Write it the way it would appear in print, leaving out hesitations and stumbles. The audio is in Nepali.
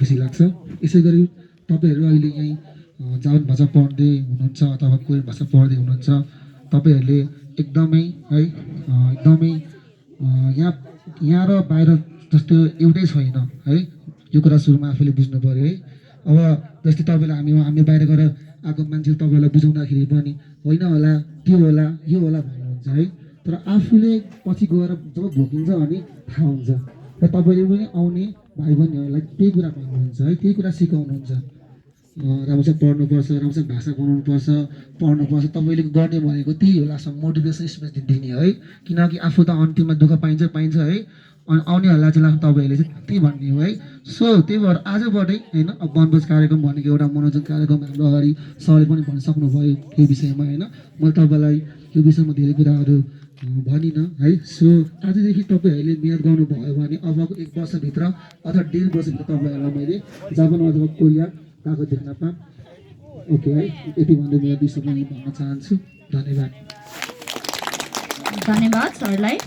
खुसी लाग्छ। यसै गरी तपाईँहरू अहिले यहीँ जापान भाषा पढ्दै हुनुहुन्छ अथवा कोरियन भाषा पढ्दै हुनुहुन्छ, तपाईँहरूले एकदमै है एकदमै यहाँ यहाँ र बाहिर जस्तो एउटै छैन है। यो कुरा सुरुमा आफूले बुझ्नु पऱ्यो है। अब जस्तै तपाईँलाई हामी बाहिर गएर आएको मान्छेले तपाईँहरूलाई बुझाउँदाखेरि पनि होइन होला, त्यो होला, यो होला भन्नुहुन्छ है। तर आफूले पछि गएर जब भोगिन्छ भने थाहा हुन्छ र तपाईँले पनि आउने भाइ बहिनीहरूलाई त्यही कुरा भन्नुहुन्छ है, त्यही कुरा सिकाउनुहुन्छ। राम्रोसँग पढ्नुपर्छ, राम्रोसँग भाषा बनाउनुपर्छ, पढ्नुपर्छ। तपाईँले गर्ने भनेको त्यही होला, मोटिभेसन स्पिच दिने है। किनकि आफू त अन्तिममा दुःख पाइन्छ है, अनि आउनेहरूलाई चाहिँ तपाईँहरूले चाहिँ त्यही भन्ने हो है। सो त्यही भएर आजबाटै होइन, अब वनभोज कार्यक्रम भनेको एउटा मनोरञ्जन कार्यक्रम हाम्रो अगाडि सरले पनि भनिसक्नुभयो यो विषयमा होइन। मैले तपाईँलाई यो विषयमा धेरै कुराहरू भनिनँ है। सो आजदेखि तपाईँहरूले मिहिनेत गर्नुभयो भने अबको 1 वर्षभित्र अथवा 1.5 वर्षभित्र तपाईँहरूलाई मैले जापान अथवा कोरिया गएको देख्न पाऊँ। ओके है, यति भन्दै मेरो विषयमा भन्न चाहन्छु। धन्यवाद। धन्यवाद सरलाई।